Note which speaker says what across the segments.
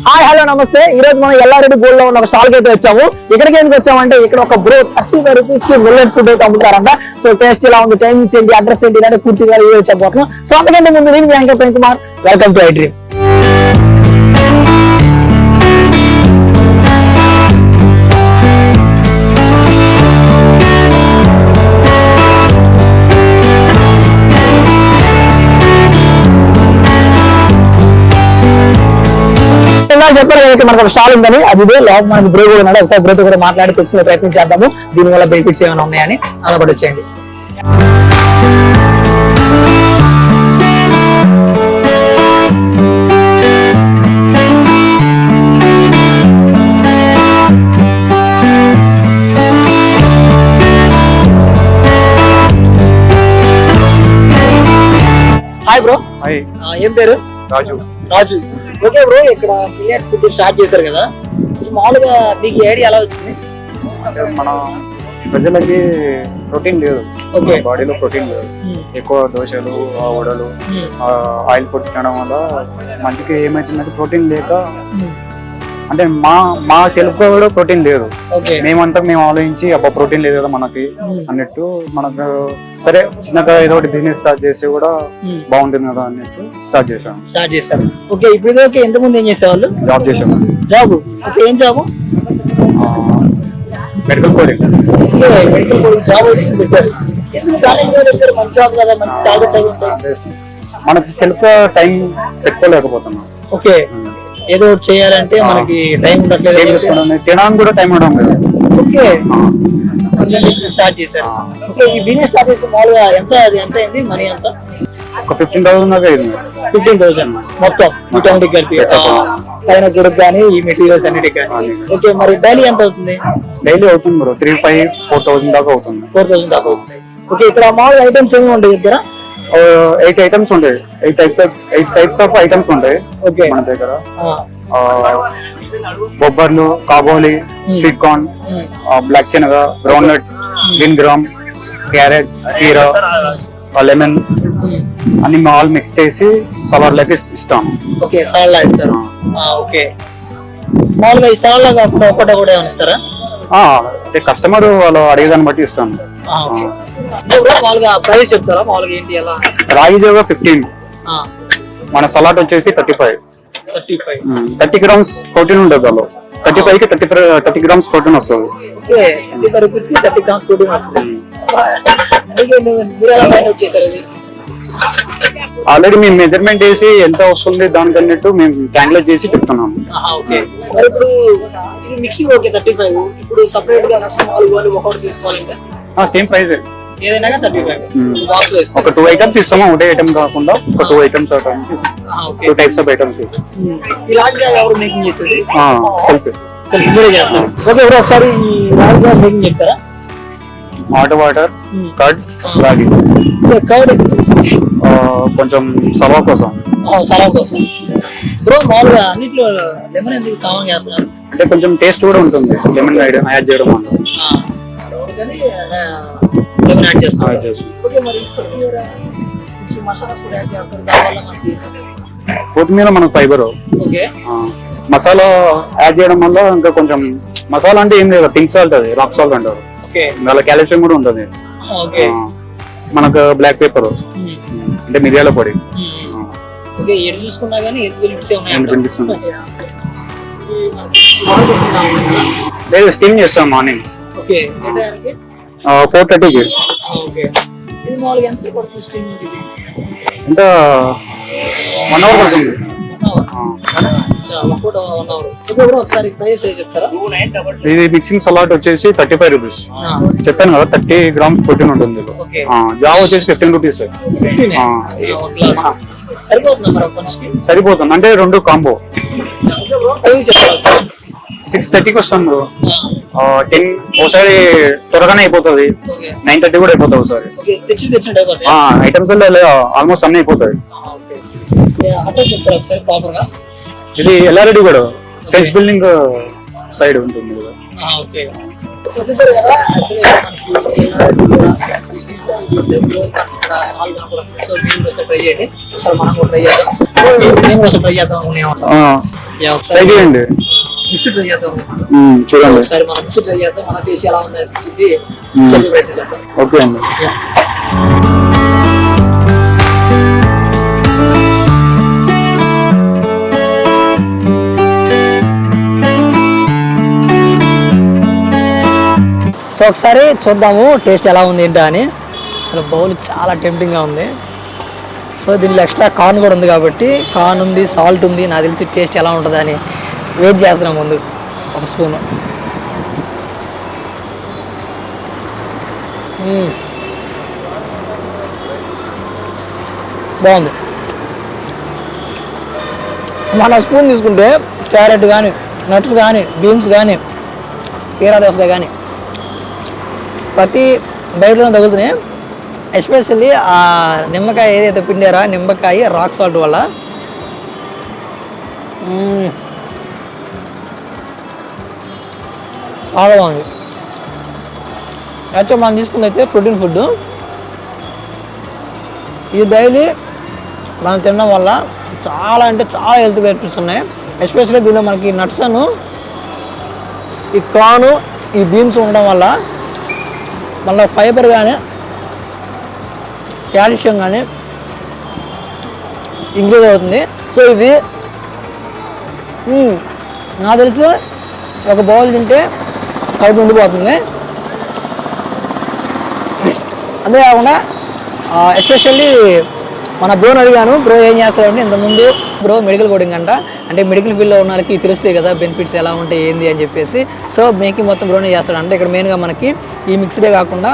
Speaker 1: Hi hello నమస్తే. ఈ రోజు మనం ఎల్లారెడ్డి గోల్డ్ లో ఉన్న ఒక స్టాల్ కి అయితే వచ్చాము. ఇక్కడికి ఎందుకు వచ్చామంటే ఇక్కడ ఒక బ్రో 35 రూపీస్ కి మిల్లెట్ ఫుడ్ అయితే అమ్ముతారంట. సో టేస్ట్ ఎలా ఉంది, టైమింగ్స్ ఏంటి, అడ్రస్ ఏంటి ఇలాంటి పూర్తిగా చెప్పబోతున్నాం. సో అంతకంటే ముందు నేను Venkata Prem Kumar, welcome to iDream. చెప్పారు కదా మనకు ఒక స్టాల్ ఉందని, అది లోపల మనకి బ్రో కూడా ఉన్నాడు. ఒకసారి బ్రోతో కూడా మాట్లాడి తెలుసుకునే ప్రయత్నం చేద్దాము. దీనివల్ల బెనిఫిట్స్ ఏమైనా ఉన్నాయని అలవాటు వచ్చేయండి. Hi bro. ఏం పేరు?
Speaker 2: రాజు.
Speaker 1: రాజు. ఓకే బ్రో, ఇక్కడ మిల్లెట్ ఫుడ్ స్టార్ట్ చేశారు కదా, మామూలుగా మీకు ఐడియా ఎలా వచ్చింది?
Speaker 2: అంటే మన ప్రజలకి ప్రోటీన్ లేదు, బాడీలో ప్రోటీన్ లేదు. ఎక్కువ దోశలు, వడలు, ఆయిల్ ఫుడ్ తినడం వల్ల మంచికి ఏమైతుందంటే ప్రోటీన్ లేక, అంటే మా సెల్ఫ్ కూడా ప్రోటీన్ లేదు. మేము ఆలోచించి అబ్బా ప్రోటీన్ లేదు కదా మనకి అన్నట్టు, మనకు సరే చిన్నగా ఏదో ఒకటి బిజినెస్ స్టార్ట్ చేసి కూడా బాగుంటుంది కదా అన్నట్టు స్టార్ట్ చేశారు. ఓకే, ఇప్పుడు ఎంత మంది ఏం చేసేవాళ్ళు? జాబ్ చేసాము. జాబ్? ఓకే, ఏం job? Medical coding.
Speaker 1: Medical coding job వచ్చి పెట్టారు. ఎందుకు మంచి జాబ్ కదా, మంచి సాలరీస్ అవి ఉంటాయి.
Speaker 2: మనకి సెల్ఫ్ టైం పెట్టుకోలేకపోతున్నాం.
Speaker 1: ఓకే, ఏదో చేయాలంటే మనకి టైం ఉండట్లేదు,
Speaker 2: తినడానికి కూడా టైం ఉండడం లేదు.
Speaker 1: ఓకే, స్టార్ట్ చేశారు. ఓకే, ఈ బిజినెస్ స్టార్ట్ చేసి మామూలుగా ఎంత అయింది మనీ? ఎంత?
Speaker 2: ఒక 15,000 దాకా అయింది.
Speaker 1: 15,000 మొత్తం వీటన్నిటికి కలిపి, పైన గురకు కానీ ఈ మెటీరియల్స్ అన్నిటికి కానీ. ఓకే, మరి డైలీ ఎంత అవుతుంది?
Speaker 2: డైలీ అవుతుంది బ్రో, 3,500-4,000 దాకా అవుతుంది.
Speaker 1: 4,000 దాకా అవుతుంది. ఓకే, ఇక్కడ మామూలుగా ఐటమ్స్ ఏమి ఉంటాయి దగ్గర?
Speaker 2: 8 ఐటమ్స్ ఉంటాయి. 8 టైప్స్ ఆఫ్ ఐటమ్స్ ఉంటాయి. ఓకే, మన దగ్గర బొబ్బర్లు, కాబోలి, స్వీట్ కార్న్, బ్లాక్ శనగ, groundnut, green gram, carrot, కీరా, లెమన్ అన్ని ఆల్ మిక్స్ చేసి సలాడ్ లకి ఇస్తాము.
Speaker 1: ఓకే, సలాడ్ లా ఇస్తారు. ఓకే, మామూలుగా ఈ సలాడ్ లా కాకుండా ఒకటి కూడా ఏమైనా ఇస్తారా?
Speaker 2: కస్టమర్ వాళ్ళు అడిగేదాన్ని బట్టి ఇస్తాను.
Speaker 1: మామూలుగా ప్రైస్ చెప్తారా? మామూలుగా ఏంటి ఎలా?
Speaker 2: రాగి జోగా 15, మన సలాడ్ వచ్చేసి 35. 30 గ్రామ్స్ ప్రోటీన్ ఉంటుంది దానిలో. 35 కి 30 గ్రామ్స్ ప్రోటీన్ వస్తుంది.
Speaker 1: 35 రూపీస్ కి 30 గ్రామ్స్ ప్రోటీన్ వస్తుంది.
Speaker 2: ఆల్రెడీ మేము మెజర్మెంట్ చేసి ఎంత వస్తుంది దానికి అన్నట్టు మేము క్యాల్కులేట్ చేసి చెప్తున్నాము.
Speaker 1: ఇప్పుడు మిక్సింగ్ ఓకే 35. ఇప్పుడు సపరేట్ గా నట్స్ ఒకటి తీసుకోవాలంటే
Speaker 2: సేమ్ ప్రైస్
Speaker 1: ఏదైనా 35 బాక్స్ లో ఇస్తాం.
Speaker 2: ఒక 2 ఐటమ్స్ ఇస్తాము, ఒకటే ఐటమ్ కాకుండా ఒక 2 ఐటమ్స్ 2 టైప్స్ ఆఫ్ ఐటమ్స్.
Speaker 1: ఈ రాగి ఎవరు మేకింగ్ చేసేది?
Speaker 2: సెల్ఫ్
Speaker 1: మీరే చేస్తారు. ఓకే, ఒకసారి ఈ రాగి మేకింగ్ చెప్తారా?
Speaker 2: హాట్ వాటర్, కర్డ్, రాగి.
Speaker 1: కర్డ్
Speaker 2: కొంచెం సలవా కోసం.
Speaker 1: బ్రో, మామూలుగా అన్నిట్లో లెమన్ ఎందుకు కామన్ చేస్తున్నారు?
Speaker 2: అంటే కొంచెం టేస్ట్ కూడా ఉంటుంది లెమన్ యాడ్ చేయడం వల్ల.
Speaker 1: లెమన్ యాడ్ చేస్తారు. ఓకే, మరి మసాలాస్ కూడా యాడ్ చేస్తారు, దానివల్ల మనకి
Speaker 2: కొత్తిమీర మనకు ఫైబర్.
Speaker 1: ఓకే,
Speaker 2: మసాలా యాడ్ చేయడం వల్ల ఇంకా కొంచెం మసాలా అంటే ఏం లేదు, పింక్ సాల్ట్, అది రాక్ సాల్ట్ అంటారు. దానిలో కాల్షియం కూడా ఉంటుంది. మనకు బ్లాక్ పేపర్ అంటే మిరియాల పొడి. లేదు, స్టీమ్ చేస్తాం మార్నింగ్ 4:30కి. ఎంత 1 అవర్ పడుతుంది. ఇది మిక్సింగ్ సలాడ్ వచ్చేసి 35 రూపీస్. చెప్పాను కదా 30 గ్రామ్స్ ప్రోటీన్ ఉంటుంది. జావ్ వచ్చేసి 15 రూపీస్. సరిపోతుంది, అంటే 2 కాంబో. 6:30కి వస్తాం బ్రో. 10 ఒకసారి త్వరగానే అయిపోతుంది, 9:30 కూడా అయిపోతుంది ఒకసారి. ఐటమ్స్ ఆల్మోస్ట్ అన్ని అయిపోతాయి. ఇది ఎల్లారెడ్డి కూడా ఫ్రెంచ్ బిల్డింగ్ సైడ్ ఉంటుంది కదా.
Speaker 1: ఒకసారి
Speaker 2: ట్రై చేయండి.
Speaker 1: మిక్స్ ట్రై చేద్దాం.
Speaker 2: చూడండి.
Speaker 1: ఒకసారి మనం మిక్స్ ట్రై చేద్దాం, మన టేస్ట్ ఎలా ఉంది అనిపించింది చెప్పి ప్రయత్నిద్దాం.
Speaker 2: ఓకే అండి.
Speaker 1: సో ఒకసారి చూద్దాము టేస్ట్ ఎలా ఉంది ఏంటో అని. అసలు బౌల్ చాలా టెంప్టింగ్గా ఉంది. సో దీనిలో ఎక్స్ట్రా కార్న్ కూడా ఉంది కాబట్టి కార్న్ ఉంది, సాల్ట్ ఉంది, నాకు తెలిసి టేస్ట్ ఎలా ఉంటుంది అని వెయిట్ చేస్తున్నాం. ముందు ఒక స్పూన్. బాగుంది. మన స్పూన్ తీసుకుంటే క్యారెట్ కానీ, నట్స్ కానీ, బీన్స్ కానీ, కీరా దోసకాయ కానీ ప్రతి బయటలో తగులుతున్నాయి. ఎస్పెషల్లీ ఆ నిమ్మకాయ ఏదైతే పిండారో నిమ్మకాయ రాక్ సాల్ట్ వల్ల చాలా బాగుంది. యాక్చువల్ మనం తీసుకుంది అయితే ప్రోటీన్ ఫుడ్. ఇది డైలీ మనం తినడం వల్ల చాలా అంటే చాలా హెల్త్ బెనిఫిట్స్ ఉన్నాయి. ఎస్పెషల్లీ దీనిలో మనకి నట్స్ అను, ఈ కార్న్, ఈ బీన్స్ ఉండడం వల్ల మళ్ళీ ఫైబర్ కానీ, కాల్షియం కానీ ఇంక్రీజ్ అవుతుంది. సో ఇది నాకు తెలిసి ఒక బౌల్ తింటే కడుపు నిండిపోతుంది. అంతేకాకుండా ఎస్పెషల్లీ మన బ్రోని అడిగాను, బ్రో ఏం చేస్తారంటే ఇంతకుముందు బ్రో మెడికల్ కోడింగ్ అంట, అంటే మెడికల్ ఫీల్డ్లో ఉన్న వాళ్ళకి తెలుస్తాయి కదా బెనిఫిట్స్ ఎలా ఉంటాయి ఏంది అని చెప్పేసి. సో మేకింగ్ మొత్తం బ్రోనే చేస్తాడంటే. ఇక్కడ మెయిన్గా మనకి ఈ మిక్స్డే కాకుండా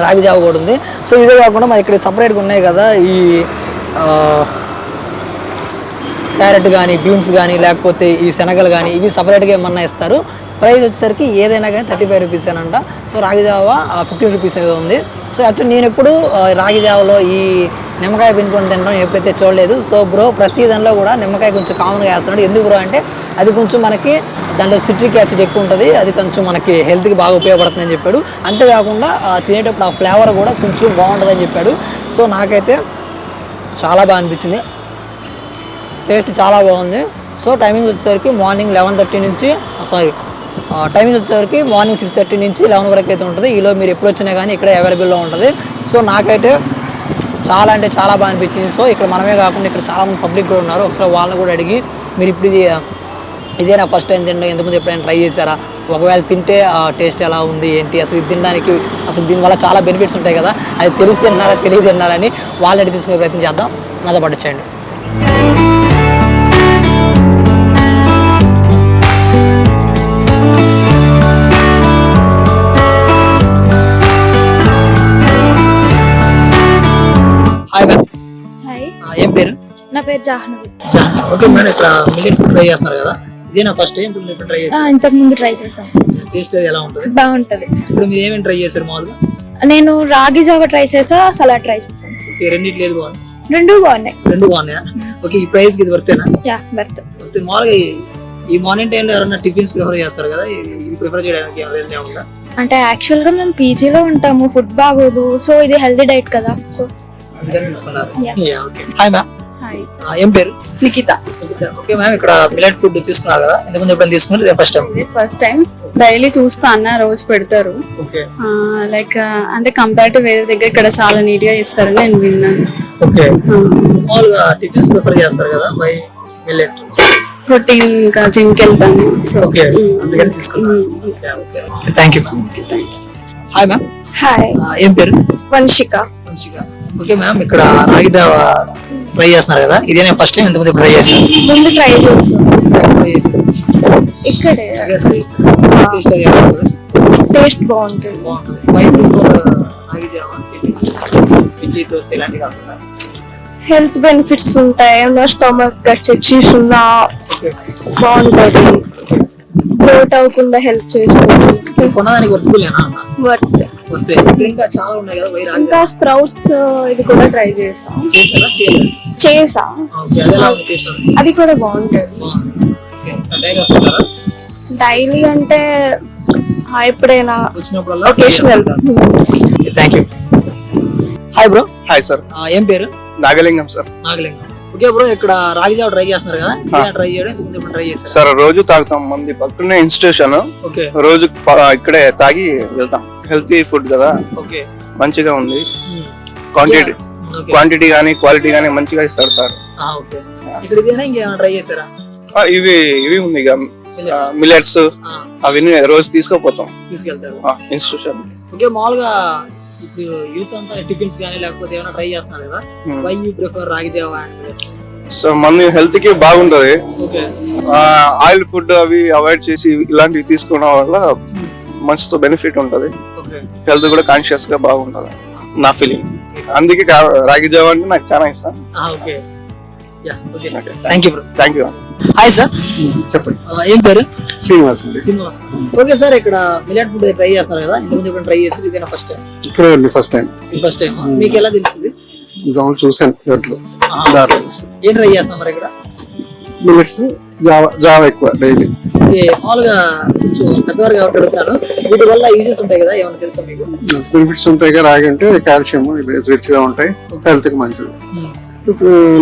Speaker 1: రాగి జావ కూడా ఉంది. సో ఇదే కాకుండా మరి ఇక్కడ సపరేట్గా ఉన్నాయి కదా ఈ క్యారెట్ కానీ, బీన్స్ కానీ, లేకపోతే ఈ శనగలు కానీ, ఇవి సపరేట్గా ఏమన్నా ఇస్తారు. ప్రైస్ వచ్చేసరికి ఏదైనా కానీ 35 రూపీస్ అనంట. సో రాగి జావ 15 రూపీస్ ఏదో ఉంది. సో యాక్చువల్ నేను ఎప్పుడు రాగి జావలో ఈ నిమ్మకాయ పిండుకొని తినడం ఎప్పుడైతే చూడలేదు. సో బ్రో ప్రతి దానిలో కూడా నిమ్మకాయ కొంచెం కామన్గా వేస్తున్నాడు. ఎందుకు బ్రో అంటే అది కొంచెం మనకి దాంట్లో సిట్రిక్ యాసిడ్ ఎక్కువ ఉంటుంది, అది కొంచెం మనకి హెల్త్కి బాగా ఉపయోగపడుతుందని చెప్పాడు. అంతేకాకుండా తినేటప్పుడు ఆ ఫ్లేవర్ కూడా కొంచెం బాగుంటుందని చెప్పాడు. సో నాకైతే చాలా బాగా అనిపించింది, టేస్ట్ చాలా బాగుంది. సో టైమింగ్ వచ్చేసరికి మార్నింగ్ 11:30 నుంచి టైమింగ్ వచ్చేసరికి మార్నింగ్ 6:30 నుంచి 11 వరకు అయితే ఉంటుంది. ఈలో మీరు ఎప్పుడు వచ్చినా కానీ ఇక్కడ అవైలబుల్లో ఉంటుంది. సో నాకైతే చాలా అంటే చాలా బాగా అనిపించింది. సో ఇక్కడ మనమే కాకుండా ఇక్కడ చాలామంది పబ్లిక్ కూడా ఉన్నారు. ఒకసారి వాళ్ళని కూడా అడిగి మీరు ఇప్పుడు ఇదే నా ఫస్ట్ టైం తినడం, ఎంతమంది ఎప్పుడైనా ట్రై చేశారా, ఒకవేళ తింటే ఆ టేస్ట్ ఎలా ఉంది ఏంటి, అసలు ఇది తినడానికి అసలు దీనివల్ల చాలా బెనిఫిట్స్ ఉంటాయి కదా, అది తెలిసి తిన్నారా తెలియదు తిన్నారని వాళ్ళని తీసుకునే ప్రయత్నం చేద్దాం. నాతో పాటు వచ్చేయండి. Hi ma'am.
Speaker 3: హాయ్,
Speaker 1: ఏం పేరు?
Speaker 3: నా పేరు జాహ్నవి.
Speaker 1: ఓకే మేడం, ఇక్కడ మిల్లెట్ ఫుడ్ ట్రై చేస్తున్నారు కదా, ఇదే నా ఫస్ట్ టైం ఇప్పుడు ట్రై చేస్తాను.
Speaker 3: ఇంతకు ముందు ట్రై చేశాను.
Speaker 1: టేస్ట్ ఎలా ఉంటుంది?
Speaker 3: బాగుంటది.
Speaker 1: ఇప్పుడు మీరు ఏమేమి ట్రై చేశారు మామూలుగా?
Speaker 3: నేను రాగి జావ ట్రై చేసా, సలాడ్ ట్రై చేశాను.
Speaker 1: ఓకే, రెండిట్లు ఏది బాగుంది?
Speaker 3: రెండు బాగున్నాయి.
Speaker 1: రెండు బాగున్నాయా? ఓకే, ఈ ప్రైస్ కి ఇది వర్తేనా?
Speaker 3: Yeah, worth.
Speaker 1: మామూలుగా ఈ మార్నింగ్ టైంలో ఎవరైనా టిఫిన్స్ ప్రిఫర్ చేస్తారు కదా, ఇది ప్రిఫర్ చేయడానికి ఏమైనా రీజన్ ఏముందా?
Speaker 3: అంటే యాక్చువల్ గా మేము పీజీలో ఉంటాము, ఫుడ్ బాగోదు. సో ఇది హెల్తీ డైట్ కదా, సో
Speaker 1: అందుకని తీసుకున్నారు.
Speaker 3: Yeah.
Speaker 1: Okay. Hi ma'am.
Speaker 3: Hi,
Speaker 1: ఏం పేరు?
Speaker 3: నిఖిత.
Speaker 1: ఓకే మ్యామ్, ఇక్కడ మిల్లెట్ ఫుడ్ తీసుకున్నారు కదా, ఇంతకుముందు ఎప్పుడైనా తీసుకున్నారు? ఇదే first time?
Speaker 4: First time. Daily చూస్తా అన్న రోజు పెడతారు.
Speaker 1: ఓకే.
Speaker 4: లైక్ అంటే కంపేర్ టు వేరే దగ్గర ఇక్కడ చాలా నీట్ గా ఇస్తారని నేను విన్నాను.
Speaker 1: ఓకే, మామూలుగా టిఫిన్స్ ప్రిఫర్ చేస్తారు కదా బై మిల్లెట్?
Speaker 4: ప్రోటీన్ ఇంకా జిమ్ కి వెళ్తాను. సో
Speaker 1: ఓకే, అందుకని తీసుకున్నాను. Okay, thank you. Hi ma'am.
Speaker 3: Hi,
Speaker 1: ఏం పేరు?
Speaker 3: వంశిక.
Speaker 1: ఓకే మ్యామ్, ఇక్కడ రాగి జావ ట్రై చేస్తున్నారు కదా, ఇదే నేను ఫస్ట్ టైం ఇంతకుముందు ట్రై చేశాను?
Speaker 3: ముందు ట్రై చేసాను ఇక్కడే. టేస్ట్ బాగుంటుంది. హెల్త్ బెనిఫిట్స్ ఉంటాయి. ఏమన్నా స్టమక్ గట్స్ ఉన్నా బాగుంటది. బ్లోట్ అవ్వకుండా హెల్ప్ చేస్తుంది.
Speaker 1: కొనడానికి
Speaker 3: వర్త్.
Speaker 1: ఇంకా చాలా ఉన్నాయి కదా వైరాగ్
Speaker 3: ఇంకా స్ప్రౌట్స్ ఇది కూడా ట్రై చేసాం. చేసా, అది కూడా బాగుంటది. డైలీ అంటే ఎప్పుడైనా
Speaker 1: వచ్చినప్పుడల్లా
Speaker 3: occasional.
Speaker 1: Thank you. Hi bro.
Speaker 5: Hi sir,
Speaker 1: ఏం పేరు?
Speaker 5: Nagalingam sir.
Speaker 1: Nagalingam. Okay bro, ఇక్కడ రాగి జావ ట్రై చేస్తున్నారు కదా, ట్రై చేయడం ఇంతకుముందు ఎప్పుడు ట్రై చేశారు?
Speaker 5: సార్ రోజు తాగుతాం, మంది పక్కనే ఇన్స్టిట్యూషన్,
Speaker 1: ఓకే
Speaker 5: రోజు ఇక్కడే తాగి వెళ్తాం. హెల్తీ ఫుడ్ కదా,
Speaker 1: ఓకే
Speaker 5: మంచిగా ఉంది. క్వాంటిటీ గానీ క్వాలిటీ గానీ మంచిగా ఇస్తారు సార్.
Speaker 1: ఓకే, ఇక్కడ ఇదేనా ఇంకేమైనా ట్రై చేశారా?
Speaker 5: ఇవి ఉంది ఇక మిల్లెట్స్, అవన్నీ రోజు తీసుకుపోతాం,
Speaker 1: తీసుకెళ్తారు
Speaker 5: ఇన్స్టిట్యూషన్.
Speaker 1: ఓకే, మామూలుగా ఇప్పుడు యూత్ అంతా టిఫిన్స్ కానీ లేకపోతే ఏమైనా ట్రై చేస్తున్నారు కదా, వై యూ ప్రిఫర్ రాగి జావ అండ్ మిల్లెట్స్?
Speaker 5: సో మన హెల్త్ కి బాగుంటది.
Speaker 1: ఓకే,
Speaker 5: ఆయిల్ ఫుడ్ అవి అవాయిడ్ చేసి ఇలాంటివి తీసుకోవడం వల్ల మంచితో బెనిఫిట్ ఉంటది. హెల్త్ కూడా కాన్షియస్ గా బాగుంటది నా ఫీలింగ్. అందుకే రాగి జావ అంటే నాకు చాలా ఇష్టం.
Speaker 1: Okay, thank you bro.
Speaker 5: Thank you.
Speaker 1: Hi sir,
Speaker 2: చెప్పండి.
Speaker 1: ఏం పేరు?
Speaker 2: శ్రీనివాస్ అండి.
Speaker 1: శ్రీనివాస్. ఓకే సార్, ఇక్కడ మిల్లెట్ ఫుడ్ ట్రై చేస్తున్నారు కదా, ఇంతకుముందు ఎప్పుడు ట్రై చేసి ఇదేనా ఫస్ట్ టైం?
Speaker 2: ఇక్కడ ఫస్ట్ టైం.
Speaker 1: First time. మీకు ఎలా తెలిసింది?
Speaker 2: గ్రౌండ్ చూసాను,
Speaker 1: ఏం ట్రై చేస్తాం మరి ఇక్కడ?
Speaker 2: మిల్లెట్స్, జావ ఎక్కువ డైలీ.
Speaker 1: మామూలుగా కొంచెం పెద్దవారు కాబట్టి అడుగుతున్నాను, వీటి వల్ల యూజెస్ ఉంటాయి కదా, ఏమైనా తెలుసా మీకు?
Speaker 2: బెనిఫిట్స్ ఉంటాయి కదా, రాగి అంటే కాల్షియం రిచ్ గా ఉంటాయి, హెల్త్ కి మంచిది.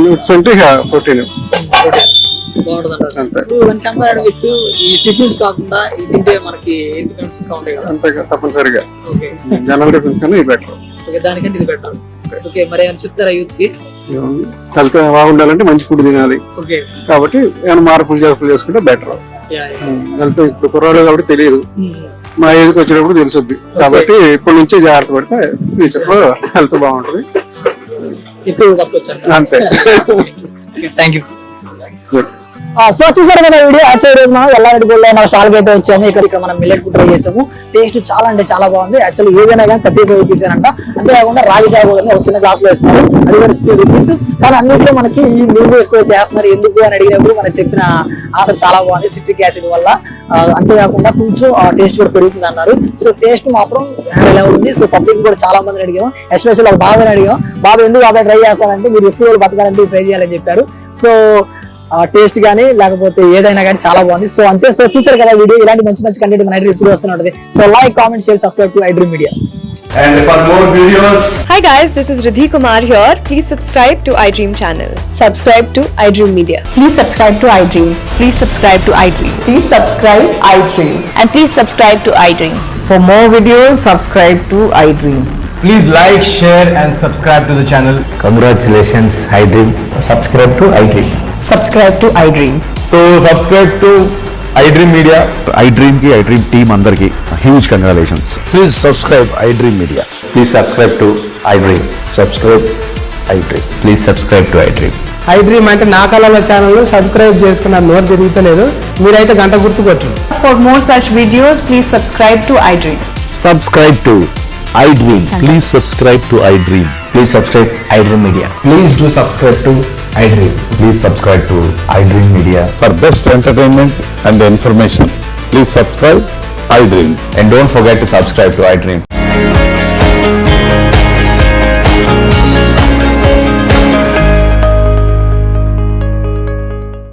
Speaker 2: నట్స్ అంటే ప్రోటీన్
Speaker 1: బాగుంటుంది
Speaker 2: అంతే.
Speaker 1: కంపేర్డ్ విత్ ఈ టిఫిన్స్ కాకుండా ఇది తింటే మనకి బెనిఫిట్స్ ఇంకా ఉంటాయి కదా.
Speaker 2: అంతే తప్పనిసరిగా
Speaker 1: ఓకే,
Speaker 2: జనరల్ డిఫరెన్స్ కన్నా ఇది బెటర్.
Speaker 1: ఓకే, దానికంటే ఇది బెటర్. ఓకే, మరి ఏమైనా చెప్తారా యూత్ కి?
Speaker 2: హెల్త్ బాగుండాలంటే మంచి ఫుడ్ తినాలి
Speaker 1: ఓకే,
Speaker 2: కాబట్టి ఏమైనా మార్పులు చేర్పులు చేసుకుంటే బెటర్. హెల్త్ ఇప్పుడు కుర్రాడు కాబట్టి తెలియదు, మా ఏజ్కి వచ్చేటప్పుడు తెలుసుద్ది. కాబట్టి ఇప్పటి నుంచే జాగ్రత్త పడితే ఫ్యూచర్ లో హెల్త్ బాగుంటది.
Speaker 1: ఎక్కువ తప్పొచ్చు.
Speaker 2: అంతే.
Speaker 1: Thank you. సో చూసారు కదా వీడియో. యాక్చువల్ రోజు మనం ఎల్లారెడ్డి గోల్డ్ లో స్టాల్ కి అయితే వచ్చాము. ఇక్కడ మనం మిల్లెట్ ఫుడ్ ట్రై చేసాము. టేస్ట్ చాలా అంటే చాలా బాగుంది. యాక్చువల్లీ ఏదైనా కానీ 35 రూపీస్ అంట. అంతేకాకుండా రాగి జావ కూడా ఒక చిన్న గ్లాస్ లో వేస్తున్నారు, అది కూడా 50 రూపీస్. కానీ అన్నింటిలో మనకి ఈ నువ్వు ఎక్కువ చేస్తున్నారు ఎందుకు అని అడిగినప్పుడు మనకు చెప్పిన ఆన్సర్ చాలా బాగుంది, సిట్రిక్ యాసిడ్ వల్ల. అంతేకాకుండా కొంచెం టేస్ట్ కూడా పెరుగుతుంది అన్నారు. సో టేస్ట్ మాత్రం వేరే లెవెల్ ఉంది. సో పబ్లిక్ కూడా చాలా మందిని అడిగాము, ఎస్పెషల్ ఒక బాబాని అడిగాం, బాబు ఎందుకు బాబాయ్ ట్రై చేస్తారంటే మీరు ఎక్కువ రోజులు బతకాలంటే ట్రై చేయాలని చెప్పారు. సో టేస్ట్ గానీ లేకపోతే ఏదైనా కానీ చాలా బాగుంది. సో అంతే. సో చూసారు కదా వీడియో, ఇలాంటి మంచి మంచి కంటెంట్ మన ఐడ్రీమ్ ఇప్పుడు వస్తూనే ఉంటుంది. So like, comment, share, subscribe to iDream media.
Speaker 6: And for more videos,
Speaker 7: Hi guys, this is Riddhi Kumar here. Please subscribe to iDream channel. Subscribe to iDream Media.
Speaker 8: Please subscribe to iDream.
Speaker 7: Please subscribe to iDream.
Speaker 8: Please subscribe iDream.
Speaker 7: And please subscribe to iDream.
Speaker 8: For more videos, subscribe to iDream.
Speaker 6: please like, share and subscribe to the channel.
Speaker 9: Congratulations, iDream.
Speaker 6: Subscribe to iDream.
Speaker 8: Subscribe to iDream.
Speaker 6: So subscribe to iDream Media.
Speaker 9: iDream ki iDream team andarki huge congratulations.
Speaker 10: Please subscribe iDream Media.
Speaker 9: Please subscribe to iDream.
Speaker 10: Subscribe iDream.
Speaker 9: Please subscribe to iDream.
Speaker 11: iDream అంటే నా కళల channel subscribe చేసుకున్న నోరు తిరుగుతలేదు, మీరైతే గంట గుర్తు కొట్టండి.
Speaker 7: For more such videos, please subscribe to iDream.
Speaker 9: Subscribe to iDream. Please subscribe to iDream.
Speaker 10: Please subscribe iDream Media.
Speaker 6: Please do subscribe to iDream.
Speaker 10: Please subscribe to iDream Media.
Speaker 9: For best entertainment and information, please subscribe iDream.
Speaker 10: And don't forget to subscribe to iDream.